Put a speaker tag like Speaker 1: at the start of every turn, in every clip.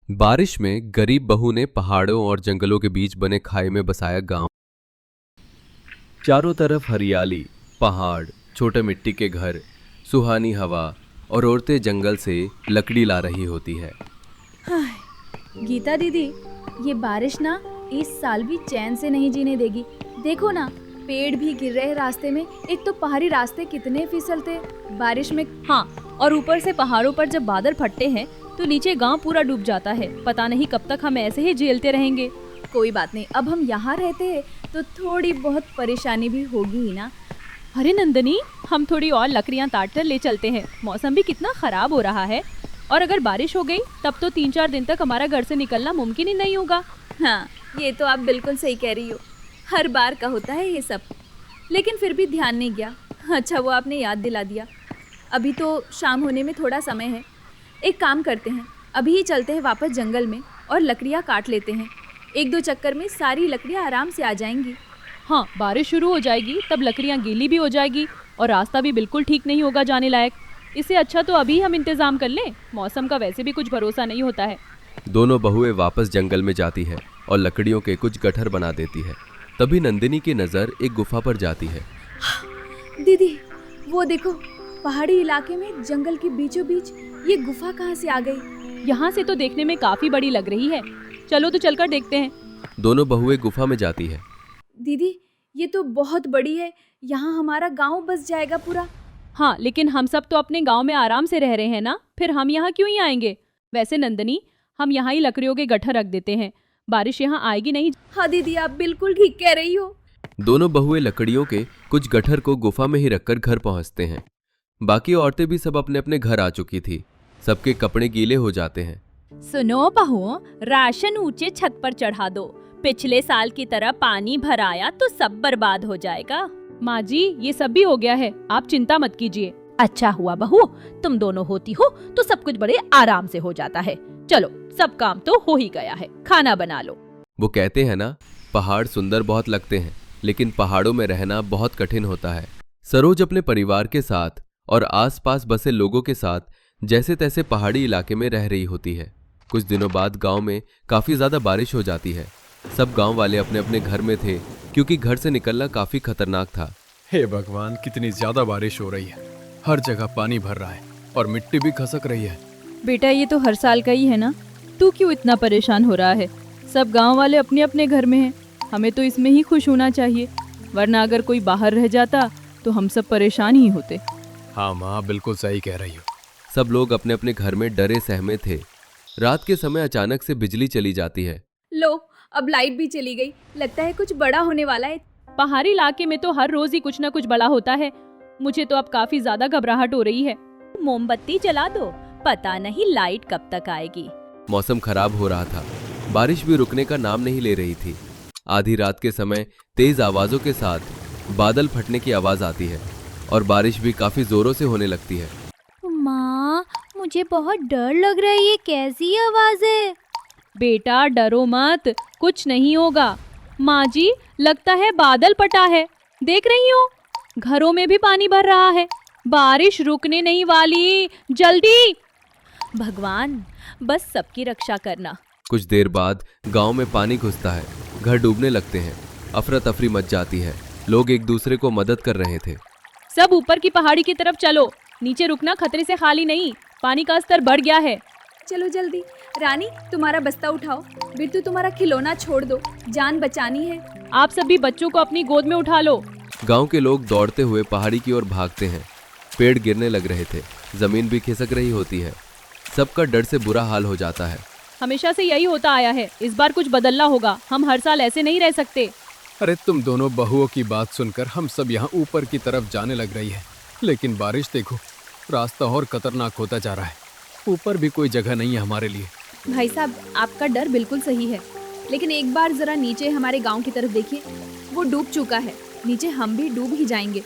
Speaker 1: बारिश में गरीब बहू ने पहाड़ों और जंगलों के बीच बने खाई में बसाया गांव। चारों तरफ हरियाली, पहाड़, छोटे मिट्टी के घर, सुहानी हवा और औरतें जंगल से लकड़ी ला रही होती है।
Speaker 2: हाय, गीता दीदी, ये बारिश ना इस साल भी चैन से नहीं जीने देगी। देखो ना, पेड़ भी गिर रहे रास्ते में। एक तो पहाड़ी रास्ते कितने फिसलते बारिश में।
Speaker 3: हाँ, और ऊपर से पहाड़ों पर जब बादल फटते हैं तो नीचे गांव पूरा डूब जाता है। पता नहीं कब तक हम ऐसे ही झेलते रहेंगे।
Speaker 2: कोई बात नहीं, अब हम यहाँ रहते हैं तो थोड़ी बहुत परेशानी भी होगी ही ना।
Speaker 3: अरे नंदनी, हम थोड़ी और लकड़ियाँ काट कर ले चलते हैं। मौसम भी कितना खराब हो रहा है, और अगर बारिश हो गई तब तो 3-4 दिन तक हमारा घर से निकलना मुमकिन ही नहीं होगा।
Speaker 2: हाँ, ये तो आप बिल्कुल सही कह रही हो। हर बार का होता है ये सब, लेकिन फिर भी ध्यान नहीं गया। अच्छा, वो आपने याद दिला दिया। अभी तो शाम होने में थोड़ा समय है। एक काम करते हैं, अभी ही चलते हैं वापस जंगल में और लकड़ियाँ काट लेते हैं। 1-2 चक्कर में सारी लकड़ियाँ आराम से आ जाएंगी।
Speaker 3: हाँ, बारिश शुरू हो जाएगी तब लकड़ियाँ गीली भी हो जाएगी और रास्ता भी बिल्कुल ठीक नहीं होगा जाने लायक। इससे अच्छा तो अभी हम इंतज़ाम कर लें। मौसम का वैसे भी कुछ भरोसा नहीं होता है।
Speaker 1: दोनों बहुएं वापस जंगल में जाती है और लकड़ियों के कुछ गट्ठर बना देती है। तभी नंदिनी की नज़र एक गुफा पर जाती है।
Speaker 2: दीदी, वो देखो, पहाड़ी इलाके में जंगल के बीचों बीच ये गुफा कहाँ से आ गई?
Speaker 3: यहाँ से तो देखने में काफ़ी बड़ी लग रही है। चलो तो चलकर देखते हैं।
Speaker 1: दोनों बहुएं गुफा में जाती है।
Speaker 2: दीदी, ये तो बहुत बड़ी है। यहाँ हमारा गांव बस जाएगा पूरा।
Speaker 3: हाँ, लेकिन हम सब तो अपने गांव में आराम से रह रहे हैं ना, फिर हम यहाँ क्यों ही आएंगे? वैसे नंदनी, हम यहाँ ही लकड़ियों के गट्ठर रख देते हैं। बारिश यहाँ आएगी नहीं।
Speaker 2: हाँ दीदी, आप बिल्कुल ठीक कह रही हो।
Speaker 1: दोनों बहुएं लकड़ियों के कुछ गट्ठर को गुफा में ही रखकर घर पहुंचते हैं। बाकी औरतें भी सब अपने अपने घर आ चुकी थी। सबके कपड़े गीले हो जाते हैं।
Speaker 3: सुनो बहुओं, राशन ऊंचे छत पर चढ़ा दो। पिछले साल की तरह पानी भर आया तो सब बर्बाद हो जाएगा। माँ जी, ये सब भी हो गया है, आप चिंता मत कीजिए।
Speaker 4: अच्छा हुआ बहू, तुम दोनों होती हो तो सब कुछ बड़े आराम से हो जाता है। चलो, सब काम तो हो ही गया है, खाना बना लो।
Speaker 1: वो कहते हैं ना, पहाड़ सुंदर बहुत लगते हैं, लेकिन पहाड़ों में रहना बहुत कठिन होता है। सरोज अपने परिवार के साथ और आसपास बसे लोगों के साथ जैसे तैसे पहाड़ी इलाके में रह रही होती है। कुछ दिनों बाद गांव में काफी ज्यादा बारिश हो जाती है। सब गांव वाले अपने अपने घर में थे, क्योंकि घर से निकलना काफी खतरनाक था।
Speaker 5: हे भगवान, कितनी ज्यादा बारिश हो रही है। हर जगह पानी भर रहा है और मिट्टी भी खसक रही है।
Speaker 3: बेटा, ये तो हर साल का ही है ना, तू क्यों इतना परेशान हो रहा है? सब गांव वाले अपने अपने घर में हैं। हमें तो इसमें ही खुश होना चाहिए, वरना अगर कोई बाहर रह जाता तो हम सब परेशान ही होते।
Speaker 5: हाँ माँ, बिल्कुल सही कह रही हो।
Speaker 1: सब लोग अपने अपने घर में डरे सहमे थे। रात के समय अचानक से बिजली चली जाती है।
Speaker 2: लो, अब लाइट भी चली गई। लगता है कुछ बड़ा होने वाला है।
Speaker 3: पहाड़ी इलाके में तो हर रोज ही कुछ ना कुछ बड़ा होता है। मुझे तो अब काफी ज्यादा घबराहट हो रही है।
Speaker 4: मोमबत्ती जला दो, पता नहीं लाइट कब तक आएगी।
Speaker 1: मौसम खराब हो रहा था। बारिश भी रुकने का नाम नहीं ले रही थी। आधी रात के समय तेज आवाजों के साथ बादल फटने की आवाज आती है और बारिश भी काफी जोरों से होने लगती है।
Speaker 4: माँ, मुझे बहुत डर लग रहा है। ये कैसी आवाज है?
Speaker 3: बेटा डरो मत, कुछ नहीं होगा। माँ जी, लगता है बादल फटा है। देख रही हो, घरों में भी पानी भर रहा है। बारिश रुकने नहीं वाली, जल्दी।
Speaker 4: भगवान, बस सबकी रक्षा करना।
Speaker 1: कुछ देर बाद गांव में पानी घुसता है। घर डूबने लगते हैं। अफरा तफरी मच जाती है। लोग एक दूसरे को मदद कर रहे थे।
Speaker 3: सब ऊपर की पहाड़ी की तरफ चलो, नीचे रुकना खतरे से खाली नहीं। पानी का स्तर बढ़ गया है।
Speaker 2: चलो जल्दी। रानी, तुम्हारा बस्ता उठाओ। बिट्टू, तुम्हारा खिलौना छोड़ दो, जान बचानी है।
Speaker 3: आप सभी बच्चों को अपनी गोद में उठा लो।
Speaker 1: गांव के लोग दौड़ते हुए पहाड़ी की ओर भागते हैं। पेड़ गिरने लग रहे थे, जमीन भी खिसक रही होती है। सबका डर से बुरा हाल हो जाता है।
Speaker 3: हमेशा से यही होता आया है, इस बार कुछ बदलना होगा। हम हर साल ऐसे नहीं रह सकते।
Speaker 5: अरे तुम दोनों बहुओं की बात सुनकर हम सब यहाँ ऊपर की तरफ जाने लग रही है, लेकिन बारिश देखो, रास्ता और खतरनाक होता जा रहा है। ऊपर भी कोई जगह नहीं है हमारे लिए।
Speaker 2: भाई साहब, आपका डर बिल्कुल सही है, लेकिन एक बार जरा नीचे हमारे गांव की तरफ देखिए। वो डूब चुका है। नीचे हम भी डूब ही जाएंगे।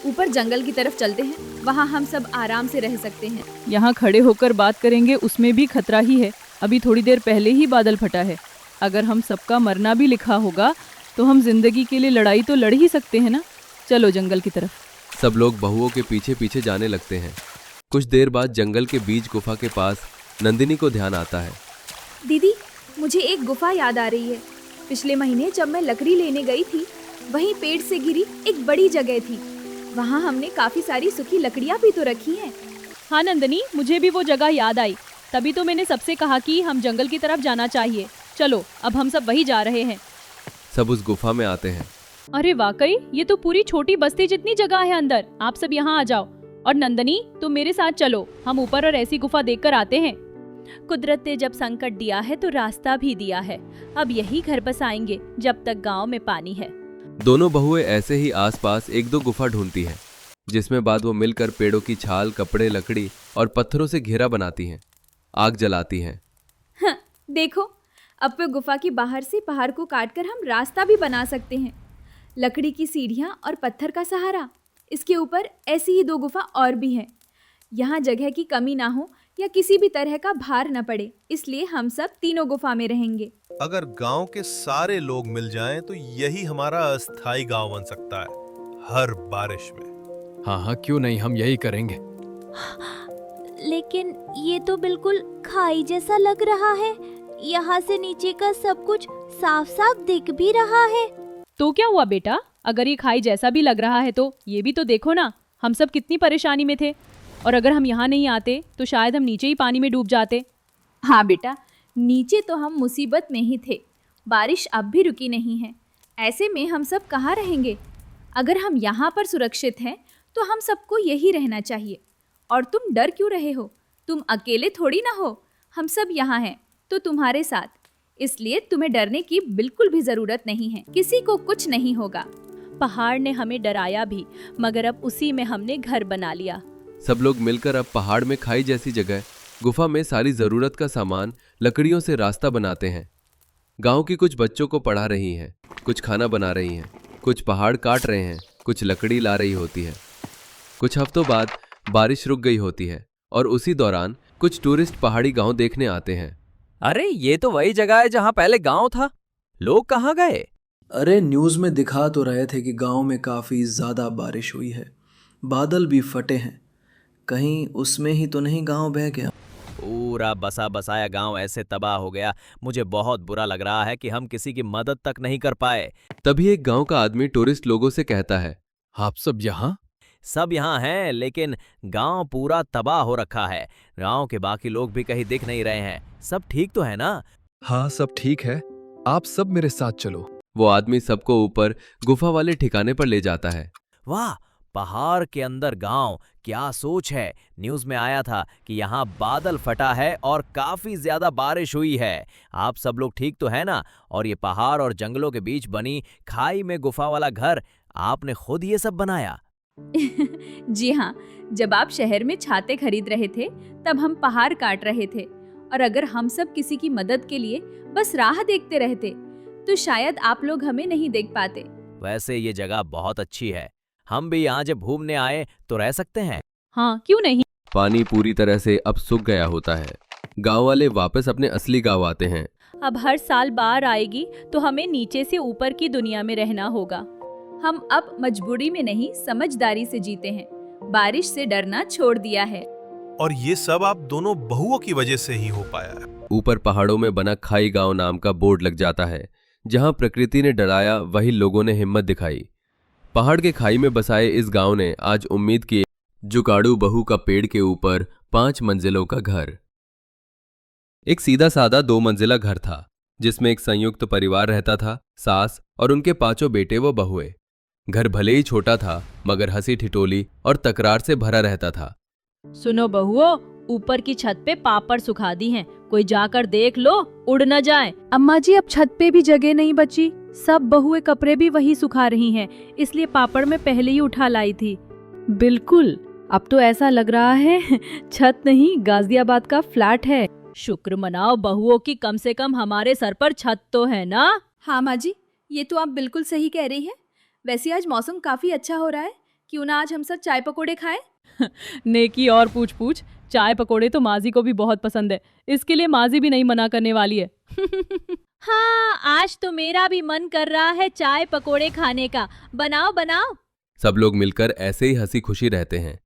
Speaker 2: ऊपर जंगल की तरफ चलते हैं, वहाँ हम सब आराम से रह सकते हैं।
Speaker 3: यहाँ खड़े होकर बात करेंगे उसमें भी खतरा ही है। अभी थोड़ी देर पहले ही बादल फटा है। अगर हम सबका मरना भी लिखा होगा तो हम जिंदगी के लिए लड़ाई तो लड़ ही सकते हैं ना। चलो जंगल की तरफ।
Speaker 1: सब लोग बहुओं के पीछे पीछे जाने लगते हैं। कुछ देर बाद जंगल के बीच गुफा के पास नंदिनी को ध्यान आता है।
Speaker 2: दीदी, मुझे एक गुफा याद आ रही है। पिछले महीने जब मैं लकड़ी लेने गई थी, वहीं पेड़ से गिरी एक बड़ी जगह थी। वहाँ हमने काफी सारी सूखी लकड़ियाँ भी तो रखी हैं।
Speaker 3: हाँ नंदनी, मुझे भी वो जगह याद आई। तभी तो मैंने सबसे कहा कि हम जंगल की तरफ जाना चाहिए। चलो अब हम सब वही जा रहे हैं।
Speaker 1: सब उस गुफा में आते हैं।
Speaker 3: अरे वाकई, ये तो पूरी छोटी बस्ती जितनी जगह है अंदर। आप सब यहाँ आ जाओ। और नंदनी, तुम मेरे साथ चलो, हम ऊपर और ऐसी गुफा देखकर आते हैं।
Speaker 4: कुदरत ने जब संकट दिया है तो रास्ता भी दिया है। अब यही घर बसाएंगे जब तक गांव में पानी है।
Speaker 1: दोनों बहुएं ऐसे ही आसपास एक दो गुफा ढूंढती हैं, जिसमें बाद वो मिलकर पेड़ों की छाल, कपड़े, लकड़ी और पत्थरों से घेरा बनाती हैं, आग जलाती हैं।
Speaker 2: हाँ, देखो, अब तो गुफा की बाहर से पहाड़ को काटकर हम रास्ता भी बना सकते हैं। लकड़ी की सीढ़ियाँ और पत्थर का सहारा। इसके ऊपर ऐसी ही 2 गुफा और भी हैं। यहाँ जगह की कमी ना हो या किसी भी तरह का भार न पड़े, इसलिए हम सब तीनों गुफा में रहेंगे।
Speaker 6: अगर गांव के सारे लोग मिल जाएं तो यही हमारा अस्थायी गांव बन सकता है, हर बारिश में।
Speaker 5: हाँ हाँ, क्यों नहीं, हम यही करेंगे।
Speaker 7: लेकिन ये तो बिल्कुल खाई जैसा लग रहा है। यहाँ से नीचे का सब कुछ साफ साफ दिख भी रहा है।
Speaker 3: तो क्या हुआ बेटा, अगर ये खाई जैसा भी लग रहा है तो ये भी तो देखो ना, हम सब कितनी परेशानी में थे। और अगर हम यहाँ नहीं आते तो शायद हम नीचे ही पानी में डूब जाते।
Speaker 2: हाँ बेटा, नीचे तो हम मुसीबत में ही थे। बारिश अब भी रुकी नहीं है। ऐसे में हम सब कहाँ रहेंगे? अगर हम यहाँ पर सुरक्षित हैं तो हम सबको यही रहना चाहिए। और तुम डर क्यों रहे हो? तुम अकेले थोड़ी ना हो। हम सब यहाँ हैं तो तुम्हारे साथ, इसलिए तुम्हें डरने की बिल्कुल भी ज़रूरत नहीं है। किसी को कुछ नहीं होगा।
Speaker 4: पहाड़ ने हमें डराया भी, मगर अब उसी में हमने घर बना लिया।
Speaker 1: सब लोग मिलकर अब पहाड़ में खाई जैसी जगह गुफा में सारी जरूरत का सामान, लकड़ियों से रास्ता बनाते हैं। गांव की कुछ बच्चों को पढ़ा रही हैं, कुछ खाना बना रही हैं, कुछ पहाड़ काट रहे हैं, कुछ लकड़ी ला रही होती है। कुछ हफ्तों बाद बारिश रुक गई होती है और उसी दौरान कुछ टूरिस्ट पहाड़ी गांव देखने आते हैं।
Speaker 8: अरे ये तो वही जगह है जहाँ पहले गांव था। लोग कहाँ गए?
Speaker 9: अरे न्यूज़ में दिखा तो रहे थे कि गांव में काफ़ी ज़्यादा बारिश हुई है, बादल भी फटे हैं। कहीं उसमें ही तो नहीं गांव बह गया?
Speaker 8: पूरा बसा बसाया गांव ऐसे तबाह हो गया। मुझे बहुत बुरा लग रहा है कि हम किसी की मदद तक नहीं कर पाए।
Speaker 1: तभी एक गांव का आदमी टूरिस्ट लोगों से कहता है,
Speaker 5: आप सब यहाँ?
Speaker 8: सब यहाँ हैं, लेकिन गांव पूरा तबाह हो रखा है। गांव के बाकी लोग भी कहीं दिख नहीं रहे हैं। सब ठीक तो है ना?
Speaker 5: हाँ सब ठीक है, आप सब मेरे साथ चलो।
Speaker 1: वो आदमी सबको ऊपर गुफा वाले ठिकाने पर ले जाता है।
Speaker 8: वाह, पहाड़ के अंदर गांव, क्या सोच है। न्यूज़ में आया था कि यहाँ बादल फटा है और काफी ज्यादा बारिश हुई है। आप सब लोग ठीक तो है ना? और ये पहाड़ और जंगलों के बीच बनी खाई में गुफा वाला घर आपने खुद ये सब बनाया?
Speaker 2: जी हाँ, जब आप शहर में छाते खरीद रहे थे तब हम पहाड़ काट रहे थे। और अगर हम सब किसी की मदद के लिए बस राह देखते रहते तो शायद आप लोग हमें नहीं देख पाते।
Speaker 8: वैसे ये जगह बहुत अच्छी है। हम भी यहाँ जब घूमने आए तो रह सकते हैं।
Speaker 3: हाँ क्यों नहीं।
Speaker 1: पानी पूरी तरह से अब सूख गया होता है। गांव वाले वापस अपने असली गांव आते हैं।
Speaker 4: अब हर साल बाढ़ आएगी तो हमें नीचे से ऊपर की दुनिया में रहना होगा।
Speaker 2: हम अब मजबूरी में नहीं, समझदारी से जीते हैं। बारिश से डरना छोड़ दिया है।
Speaker 6: और ये सब आप दोनों बहुओं की वजह से ही हो पाया है।
Speaker 1: ऊपर पहाड़ों में बना खाई गांव नाम का बोर्ड लग जाता है। जहां प्रकृति ने डराया वही लोगों ने हिम्मत दिखाई। पहाड़ के खाई में बसाए इस गांव ने आज उम्मीद की जुगाड़ू बहू का पेड़ के ऊपर 5 मंजिलों का घर। एक सीधा सादा 2 मंजिला घर था जिसमें एक संयुक्त परिवार रहता था, सास और उनके 5 बेटे व बहुएं। घर भले ही छोटा था मगर हंसी ठिठोली और तकरार से भरा रहता था।
Speaker 4: सुनो बहुओं, ऊपर की छत पे पापड़ सुखा दी हैं, कोई जाकर देख लो, उड़ न जाए।
Speaker 3: अम्मा जी, अब छत पे भी जगह नहीं बची। सब बहुएं कपड़े भी वही सुखा रही हैं, इसलिए पापड़ मैं पहले ही उठा लाई थी। बिल्कुल, अब तो ऐसा लग रहा है छत नहीं गाजियाबाद का फ्लैट है।
Speaker 4: शुक्र मनाओ बहुओं की, कम से कम हमारे सर पर छत तो है ना।
Speaker 2: हाँ माँ जी, ये तो आप बिल्कुल सही कह रही है। वैसे आज मौसम काफी अच्छा हो रहा है, क्यों ना आज हम सब चाय पकोड़े खाएं?
Speaker 3: नेकी और पूछ पूछ, चाय पकोड़े तो माजी को भी बहुत पसंद है, इसके लिए माजी भी नहीं मना करने वाली है।
Speaker 4: हाँ, आज तो मेरा भी मन कर रहा है चाय पकोड़े खाने का। बनाओ बनाओ।
Speaker 1: सब लोग मिलकर ऐसे ही हंसी खुशी रहते हैं।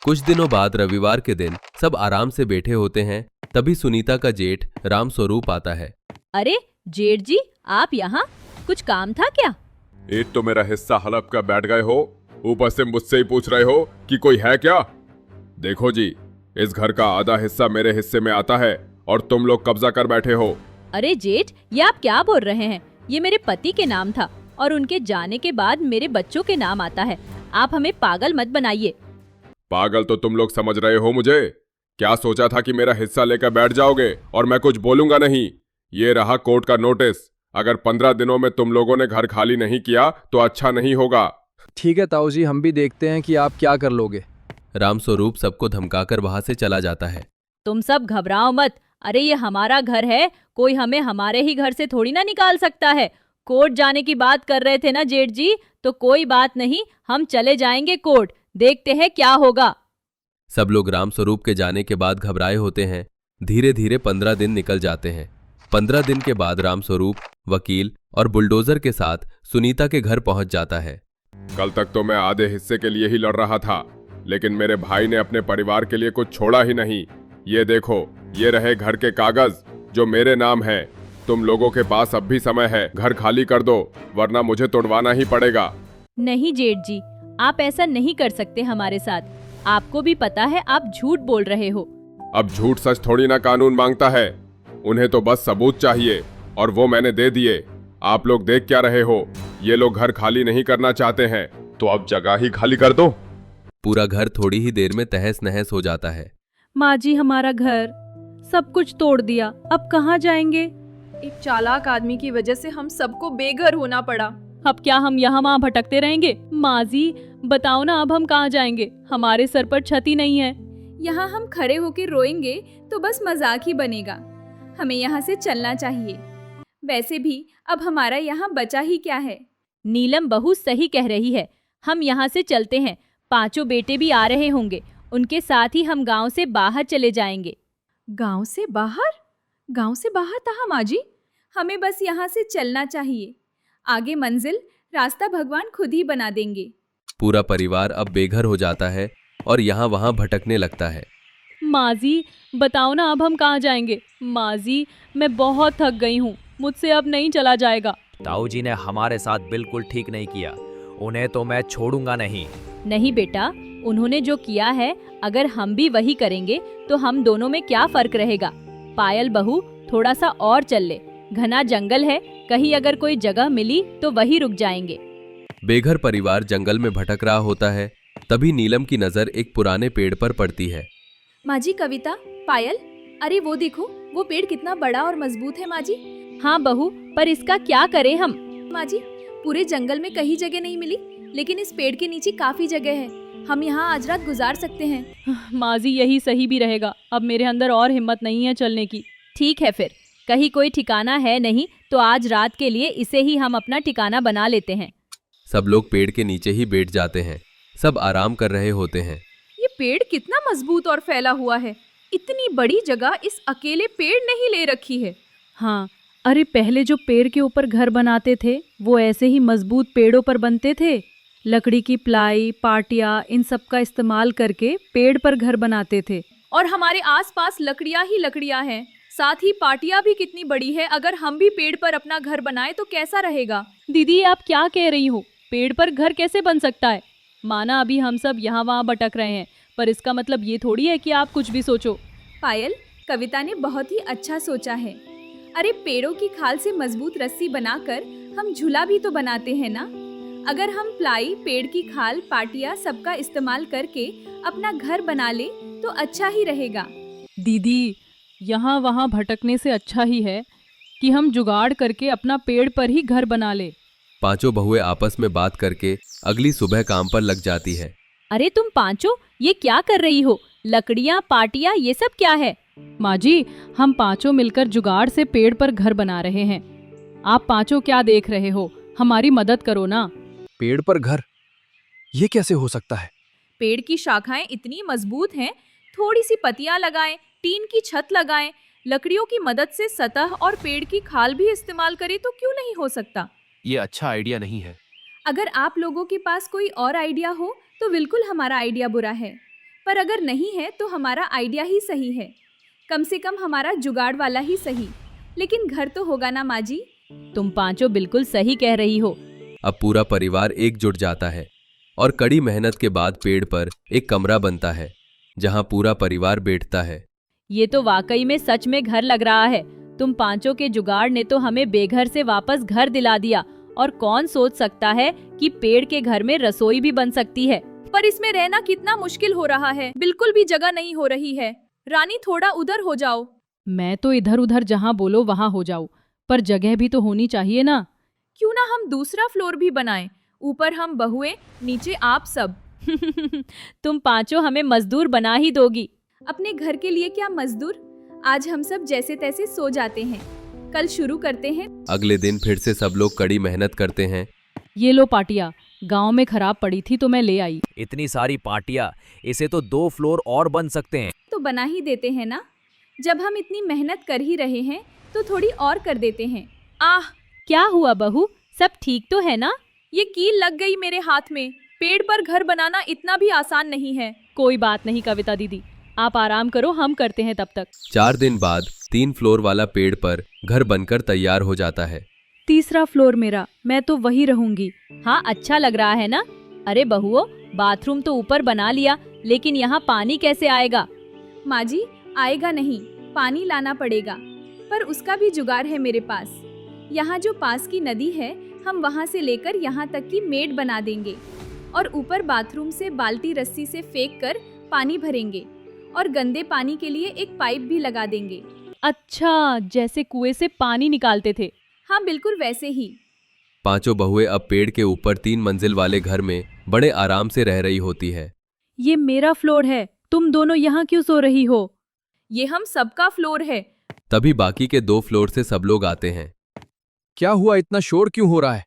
Speaker 1: कुछ दिनों बाद रविवार के दिन सब आराम से बैठे होते हैं। तभी सुनीता का जेठ राम स्वरूप आता है।
Speaker 3: अरे जेठ जी, आप यहाँ? कुछ काम था क्या?
Speaker 10: एक तो मेरा हिस्सा हड़प कर बैठ गए हो, ऊपर से मुझसे ही पूछ रहे हो कि कोई है क्या। देखो जी, इस घर का आधा हिस्सा मेरे हिस्से में आता है और तुम लोग कब्जा कर बैठे हो।
Speaker 3: अरे जेठ, ये आप क्या बोल रहे हैं? ये मेरे पति के नाम था और उनके जाने के बाद मेरे बच्चों के नाम आता है। आप हमें पागल मत बनाइए।
Speaker 10: पागल तो तुम लोग समझ रहे हो मुझे। क्या सोचा था कि मेरा हिस्सा लेकर बैठ जाओगे और मैं कुछ बोलूंगा नहीं? ये रहा कोर्ट का नोटिस। अगर 15 दिनों में तुम लोगों ने घर खाली नहीं किया तो अच्छा नहीं होगा।
Speaker 5: ठीक है ताऊ जी, हम भी देखते हैं कि आप क्या कर लोगे।
Speaker 1: रामस्वरूप सबको धमकाकर वहां से चला जाता है।
Speaker 3: तुम सब घबराओ मत। अरे ये हमारा घर है, कोई हमें हमारे ही घर से थोड़ी ना निकाल सकता है। कोर्ट जाने की बात कर रहे थे ना जेठ जी, तो कोई बात नहीं, हम चले जाएंगे कोर्ट, देखते हैं क्या होगा।
Speaker 1: सब लोग रामस्वरूप के जाने के बाद घबराए होते हैं। धीरे धीरे 15 दिन निकल जाते हैं। 15 दिन के बाद रामस्वरूप वकील और बुलडोजर के साथ सुनीता के घर पहुंच जाता है।
Speaker 10: कल तक तो मैं आधे हिस्से के लिए ही लड़ रहा था, लेकिन मेरे भाई ने अपने परिवार के लिए कुछ छोड़ा ही नहीं। ये देखो, ये रहे घर के कागज जो मेरे नाम है। तुम लोगों के पास अब भी समय है, घर खाली कर दो, वरना मुझे तोड़वाना ही पड़ेगा।
Speaker 3: नहीं जेठ जी, आप ऐसा नहीं कर सकते हमारे साथ। आपको भी पता है आप झूठ बोल रहे हो।
Speaker 10: अब झूठ सच थोड़ी ना कानून मांगता है। उन्हें तो बस सबूत चाहिए और वो मैंने दे दिए। आप लोग देख क्या रहे हो? ये लोग घर खाली नहीं करना चाहते हैं, तो अब जगह ही खाली कर दो।
Speaker 1: पूरा घर थोड़ी ही देर में तहस नहस हो जाता है।
Speaker 3: माँ जी, हमारा घर सब कुछ तोड़ दिया, अब कहाँ जाएंगे?
Speaker 2: एक चालाक आदमी की वजह से हम सबको बेघर होना पड़ा।
Speaker 3: अब क्या हम यहाँ वहाँ भटकते रहेंगे? माँ जी बताओ ना, अब हम कहाँ जाएंगे? हमारे सर पर छत ही नहीं है।
Speaker 2: यहाँ हम खड़े होकर रोएंगे तो बस मजाक ही बनेगा। हमें यहाँ से चलना चाहिए। वैसे भी अब हमारा यहाँ बचा ही क्या है।
Speaker 3: नीलम बहू सही कह रही है, हम यहाँ से चलते हैं। 5 बेटे भी आ रहे होंगे, उनके साथ ही हम गांव से बाहर चले जाएंगे।
Speaker 2: गांव से बाहर? गांव से बाहर कहाँ माँ जी? हमें बस यहाँ से चलना चाहिए। आगे मंजिल, रास्ता भगवान खुद ही बना देंगे।
Speaker 1: पूरा परिवार अब बेघर हो जाता है और यहाँ वहाँ भटकने लगता है।
Speaker 3: माँ जी बताओ ना, अब हम कहाँ जाएंगे? माँ जी मैं बहुत थक गई हूँ, मुझसे अब नहीं चला जाएगा।
Speaker 8: ताऊ जी ने हमारे साथ बिल्कुल ठीक नहीं किया, उन्हें तो मैं छोड़ूंगा नहीं।
Speaker 3: नहीं बेटा, उन्होंने जो किया है अगर हम भी वही करेंगे तो हम दोनों में क्या फर्क रहेगा? पायल बहू, थोड़ा सा और चल ले, घना जंगल है, कहीं अगर कोई जगह मिली तो वही रुक जाएंगे।
Speaker 1: बेघर परिवार जंगल में भटक रहा होता है। तभी नीलम की नजर एक पुराने पेड़ पर पड़ती है।
Speaker 2: माँ जी, कविता, पायल, अरे वो देखो, वो पेड़ कितना बड़ा और मजबूत है माँ जी।
Speaker 3: हाँ बहू, पर इसका क्या करें हम?
Speaker 2: माँ जी, पूरे जंगल में कहीं जगह नहीं मिली, लेकिन इस पेड़ के नीचे काफी जगह है। हम यहाँ आज रात गुजार सकते हैं।
Speaker 3: माँ जी यही सही भी रहेगा, अब मेरे अंदर और हिम्मत नहीं है चलने की। ठीक है फिर, कहीं कोई ठिकाना है नहीं तो आज रात के लिए इसे ही हम अपना ठिकाना बना लेते हैं।
Speaker 1: सब लोग पेड़ के नीचे ही बैठ जाते हैं। सब आराम कर रहे होते हैं।
Speaker 2: ये पेड़ कितना मजबूत और फैला हुआ है। इतनी बड़ी जगह इस अकेले पेड़ ने ही ले रखी है।
Speaker 3: हाँ, अरे पहले जो पेड़ के ऊपर घर बनाते थे वो ऐसे ही मजबूत पेड़ों पर बनते थे। लकड़ी की प्लाई, पाटिया, इन सब का इस्तेमाल करके पेड़ पर घर बनाते थे।
Speaker 2: और हमारे आसपास लकड़ियां ही लकड़ियां हैं। साथ ही पाटिया भी कितनी बड़ी है। अगर हम भी पेड़ पर अपना घर बनाए तो कैसा रहेगा?
Speaker 3: दीदी आप क्या कह रही हो? पेड़ पर घर कैसे बन सकता है? माना अभी हम सब यहाँ वहाँ भटक रहे हैं, पर इसका मतलब ये थोड़ी है कि आप कुछ भी सोचो।
Speaker 2: पायल, कविता ने बहुत ही अच्छा सोचा है। अरे पेड़ों की खाल से मजबूत रस्सी बनाकर हम झूला भी तो बनाते हैं ना। अगर हम प्लाई, पेड़ की खाल, पाटिया सबका इस्तेमाल करके अपना घर बना ले तो अच्छा ही रहेगा।
Speaker 3: दीदी यहाँ वहाँ भटकने से अच्छा ही है कि हम जुगाड़ करके अपना पेड़ पर ही घर बना ले।
Speaker 1: 5 बहुएं आपस में बात करके अगली सुबह काम पर लग जाती है।
Speaker 3: अरे तुम पांचों ये क्या कर रही हो? लकड़ियाँ, पाटिया, ये सब क्या है? माँ जी, हम पांचों मिलकर जुगाड़ से पेड़ पर घर बना रहे हैं। आप पांचों क्या देख रहे हो? हमारी मदद करो ना।
Speaker 5: पेड़ पर घर, ये कैसे हो सकता है?
Speaker 2: पेड़ की शाखाएं इतनी मजबूत हैं, थोड़ी सी पत्तियां लगाएं, टीन की छत लगाएं, लकड़ियों की मदद से सतह और पेड़ की खाल भी इस्तेमाल करें तो क्यों नहीं हो सकता?
Speaker 11: ये अच्छा आइडिया नहीं है।
Speaker 2: अगर आप लोगों के पास कोई और आइडिया हो तो बिल्कुल हमारा आइडिया बुरा है। पर अगर नहीं है तो हमारा आइडिया ही सही है, कम से कम हमारा जुगाड़ वाला ही सही। लेकिन घर तो होगा ना माँ जी?
Speaker 3: तुम पांचों बिल्कुल सही कह रही हो।
Speaker 1: अब पूरा परिवार एकजुट जाता है और कड़ी मेहनत के बाद पेड़ पर एक कमरा बनता है जहां पूरा परिवार बैठता है।
Speaker 3: ये तो वाकई में सच में घर लग रहा है। तुम पांचों के जुगाड़ ने तो हमें बेघर से वापस घर दिला दिया। और कौन सोच सकता है कि पेड़ के घर में रसोई भी बन सकती है।
Speaker 2: पर इसमें रहना कितना मुश्किल हो रहा है, बिल्कुल भी जगह नहीं हो रही है। रानी थोड़ा उधर हो जाओ।
Speaker 3: मैं तो इधर उधर जहाँ बोलो वहाँ हो जाऊं, पर जगह भी तो होनी चाहिए ना।
Speaker 2: क्यों ना हम दूसरा फ्लोर भी बनाएं, ऊपर हम बहुएं, नीचे आप सब।
Speaker 3: तुम पांचों हमें मजदूर बना ही दोगी।
Speaker 2: अपने घर के लिए क्या मजदूर? आज हम सब जैसे तैसे सो जाते हैं, कल शुरू करते हैं।
Speaker 1: अगले दिन फिर से सब लोग कड़ी मेहनत करते हैं।
Speaker 3: ये लो पाटिया, गांव में खराब पड़ी थी तो मैं ले आई।
Speaker 8: इतनी सारी पार्टियां, इसे तो 2 फ्लोर और बन सकते हैं।
Speaker 2: तो बना ही देते हैं ना, जब हम इतनी मेहनत कर ही रहे हैं तो थोड़ी और कर देते हैं। आह,
Speaker 3: क्या हुआ बहू, सब ठीक तो है ना?
Speaker 2: ये कील लग गई मेरे हाथ में। पेड़ पर घर बनाना इतना भी आसान नहीं है।
Speaker 3: कोई बात नहीं कविता दीदी, आप आराम करो, हम करते हैं तब तक।
Speaker 1: 4 दिन बाद 3 फ्लोर वाला पेड़ पर घर बनकर तैयार हो जाता है।
Speaker 3: तीसरा फ्लोर मेरा, मैं तो वही रहूंगी। हाँ, अच्छा लग रहा है ना? अरे बहुओं, बाथरूम तो ऊपर बना लिया, लेकिन यहाँ पानी कैसे आएगा?
Speaker 2: माँ जी, आएगा नहीं, पानी लाना पड़ेगा, पर उसका भी जुगाड़ है मेरे पास। यहाँ जो पास की नदी है, हम वहाँ से लेकर यहाँ तक की मेड बना देंगे और ऊपर बाथरूम से बाल्टी रस्सी से फेंक कर पानी भरेंगे और गंदे पानी के लिए एक पाइप भी लगा देंगे।
Speaker 3: अच्छा, जैसे कुएं से पानी निकालते थे।
Speaker 2: हाँ, बिल्कुल वैसे ही।
Speaker 1: पांचों बहुएं अब पेड़ के ऊपर 3 मंजिल वाले घर में बड़े आराम से रह रही होती है।
Speaker 3: ये मेरा फ्लोर है, तुम दोनों यहाँ क्यों सो रही हो?
Speaker 2: ये हम सबका फ्लोर है।
Speaker 1: तभी बाकी के 2 फ्लोर से सब लोग आते हैं।
Speaker 5: क्या हुआ, इतना शोर क्यों हो रहा है?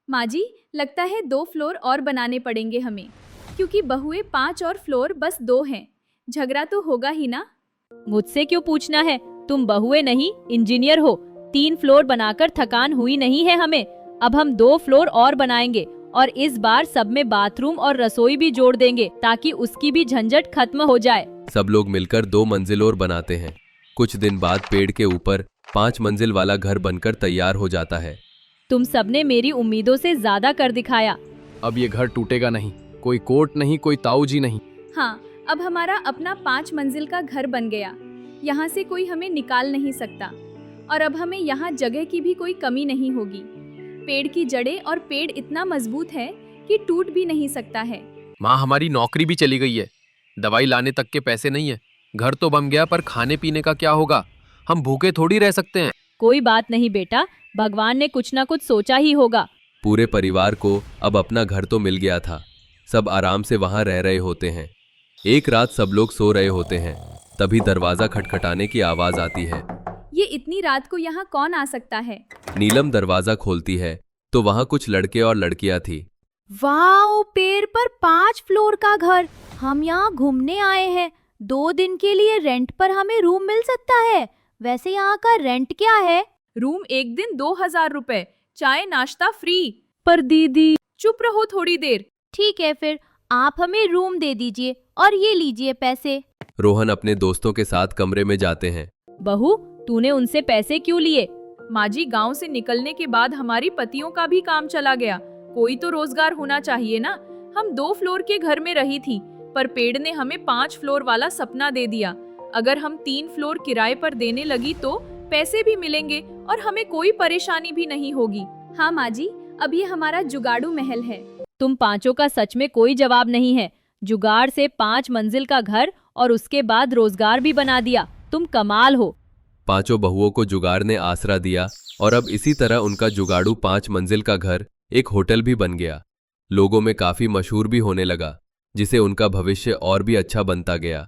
Speaker 2: माँ जी, लगता है 2 फ्लोर और बनाने पड़ेंगे हमें, क्योंकि बहुएं 5 और फ्लोर बस 2 हैं। झगड़ा तो होगा ही ना।
Speaker 3: मुझसे क्यों पूछना है? तुम बहुएं नहीं, इंजीनियर हो। 3 फ्लोर बनाकर थकान हुई नहीं है हमें। अब हम 2 फ्लोर और बनाएंगे और इस बार सब में बाथरूम और रसोई भी जोड़ देंगे ताकि उसकी भी झंझट खत्म हो जाए।
Speaker 1: सब लोग मिलकर 2 मंजिल और बनाते हैं। कुछ दिन बाद पेड़ के ऊपर 5 मंजिल वाला घर बनकर तैयार हो जाता है।
Speaker 3: तुम सबने मेरी उम्मीदों से ज्यादा कर दिखाया।
Speaker 5: अब ये घर टूटेगा नहीं, कोई कोर्ट नहीं, कोई ताऊजी नहीं।
Speaker 2: हाँ, अब हमारा अपना 5 मंजिल का घर बन गया। यहाँ से कोई हमें निकाल नहीं सकता और अब हमें यहाँ जगह की भी कोई कमी नहीं होगी। पेड़ की जड़ें और पेड़ इतना मजबूत है कि टूट भी नहीं सकता है।
Speaker 5: माँ, हमारी नौकरी भी चली गई है, दवाई लाने तक के पैसे नहीं है। घर तो बन गया, पर खाने पीने का क्या होगा? हम भूखे थोड़ी रह सकते हैं।
Speaker 3: कोई बात नहीं बेटा, भगवान ने कुछ ना कुछ सोचा ही होगा।
Speaker 1: पूरे परिवार को अब अपना घर तो मिल गया था। सब आराम से वहां रह रहे होते हैं। एक रात सब लोग सो रहे होते हैं, तभी दरवाजा खटखटाने की आवाज आती है।
Speaker 2: ये इतनी रात को यहाँ कौन आ सकता है?
Speaker 1: नीलम दरवाजा खोलती है तो वहां कुछ लड़के और लड़कियां थी।
Speaker 7: वाओ, पेड़ पर 5 फ्लोर का घर। हम यहाँ घूमने आए हैं। 2 दिन के लिए रेंट पर हमें रूम मिल सकता है। वैसे यहाँ का रेंट क्या है?
Speaker 2: रूम एक दिन 2000 रुपए, चाय नाश्ता फ्री।
Speaker 3: पर दीदी।
Speaker 2: चुप रहो थोड़ी देर।
Speaker 7: ठीक है, फिर आप हमें रूम दे दीजिए और ये लीजिए पैसे।
Speaker 1: रोहन अपने दोस्तों के साथ कमरे में जाते हैं।
Speaker 3: बहू, तूने उनसे पैसे क्यों लिए?
Speaker 2: माँ जी, गाँव से निकलने के बाद हमारी पतियों का भी काम चला गया। कोई तो रोजगार होना चाहिए ना। हम 2 फ्लोर के घर में रही थी, पर पेड़ ने हमें 5 फ्लोर वाला सपना दे दिया। अगर हम 3 फ्लोर किराए पर देने लगी तो पैसे भी मिलेंगे और हमें कोई परेशानी भी नहीं होगी। हाँ माँ जी, अब ये हमारा जुगाड़ू महल है।
Speaker 3: तुम पांचों का सच में कोई जवाब नहीं है। जुगाड़ से 5 मंजिल का घर और उसके बाद रोजगार भी बना दिया। तुम कमाल हो।
Speaker 1: पांचों बहुओं को जुगाड़ ने आसरा दिया और अब इसी तरह उनका जुगाड़ू 5 मंजिल का घर एक होटल भी बन गया। लोगों में काफी मशहूर भी होने लगा, जिसे उनका भविष्य और भी अच्छा बनता गया।